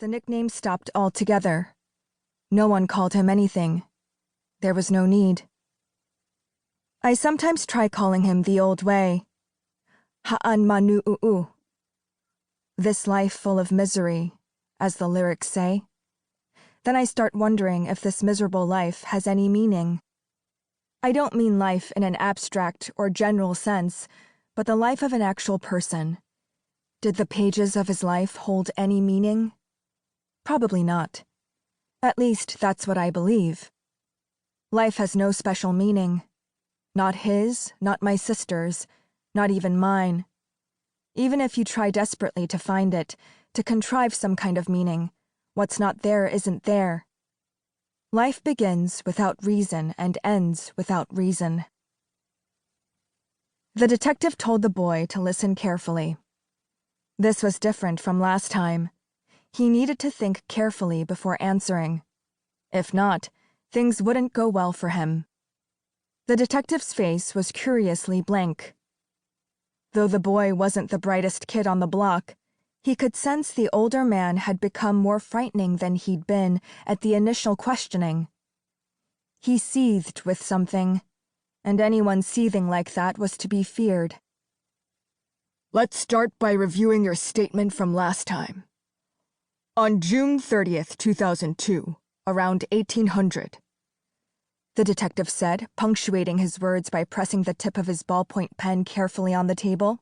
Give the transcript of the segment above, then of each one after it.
The nickname stopped altogether. No one called him anything. There was no need. I sometimes try calling him the old way. Han Manu. This life full of misery, as the lyrics say. Then I start wondering if this miserable life has any meaning. I don't mean life in an abstract or general sense, but the life of an actual person. Did the pages of his life hold any meaning? Probably not. At least that's what I believe. Life has no special meaning. Not his, not my sister's, not even mine. Even if you try desperately to find it, to contrive some kind of meaning, what's not there isn't there. Life begins without reason and ends without reason. The detective told the boy to listen carefully. This was different from last time. He needed to think carefully before answering. If not, things wouldn't go well for him. The detective's face was curiously blank. Though the boy wasn't the brightest kid on the block, he could sense the older man had become more frightening than he'd been at the initial questioning. He seethed with something, and anyone seething like that was to be feared. Let's start by reviewing your statement from last time. On June 30th, 2002, around 1800. The detective said, punctuating his words by pressing the tip of his ballpoint pen carefully on the table.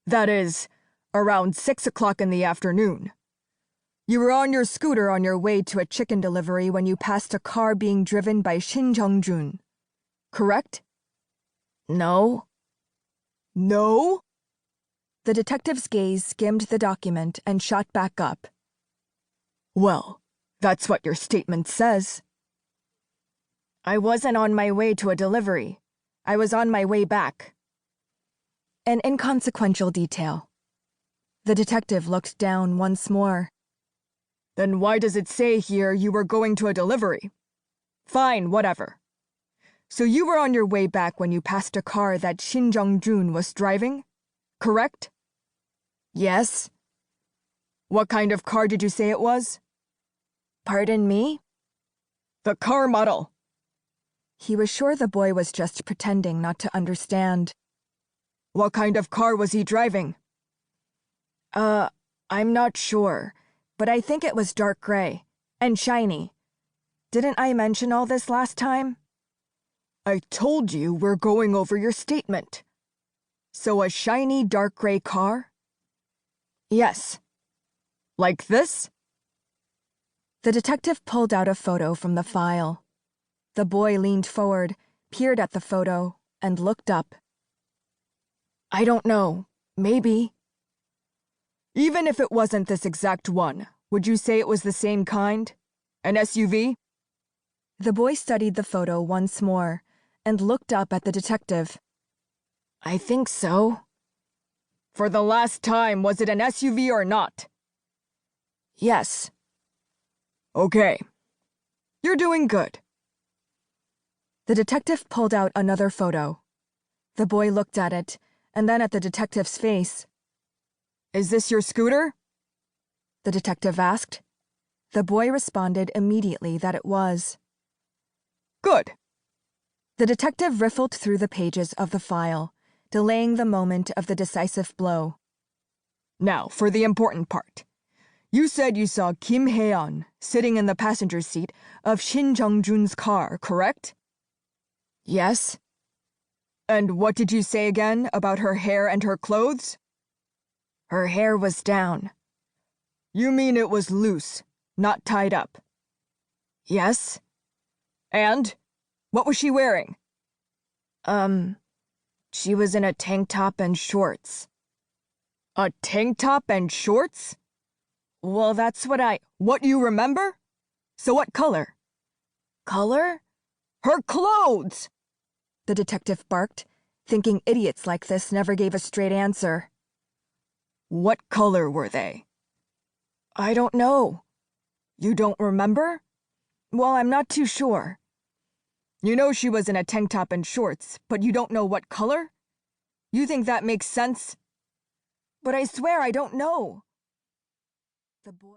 That is, around 6 o'clock in the afternoon. You were on your scooter on your way to a chicken delivery when you passed a car being driven by Shin Jeongjun. Correct? No. No? The detective's gaze skimmed the document and shot back up. Well, that's what your statement says. I wasn't on my way to a delivery. I was on my way back. An inconsequential detail. The detective looked down once more. Then why does it say here you were going to a delivery? Fine, whatever. So you were on your way back when you passed a car that Shin Jeongjun was driving? Correct? Yes. What kind of car did you say it was? Pardon me? The car model. He was sure the boy was just pretending not to understand. What kind of car was he driving? I'm not sure, but I think it was dark gray and shiny. Didn't I mention all this last time? I told you we're going over your statement. So a shiny dark gray car? Yes. Like this? The detective pulled out a photo from the file. The boy leaned forward, peered at the photo, and looked up. I don't know. Maybe. Even if it wasn't this exact one, would you say it was the same kind? An SUV? The boy studied the photo once more and looked up at the detective. I think so. For the last time, was it an SUV or not? Yes. Okay. You're doing good. The detective pulled out another photo. The boy looked at it, and then at the detective's face. Is this your scooter? The detective asked. The boy responded immediately that it was. Good. The detective riffled through the pages of the file, delaying the moment of the decisive blow. Now, for the important part. You said you saw Kim Hae-on sitting in the passenger seat of Shin Jeongjun's car, correct? Yes. And what did you say again about her hair and her clothes? Her hair was down. You mean it was loose, not tied up? Yes. And? What was she wearing? She was in a tank top and shorts. A tank top and shorts? Well, that's What you remember? So what color? Color? Her clothes! The detective barked, thinking idiots like this never gave a straight answer. What color were they? I don't know. You don't remember? Well, I'm not too sure. You know she was in a tank top and shorts, but you don't know what color? You think that makes sense? But I swear I don't know. The boy...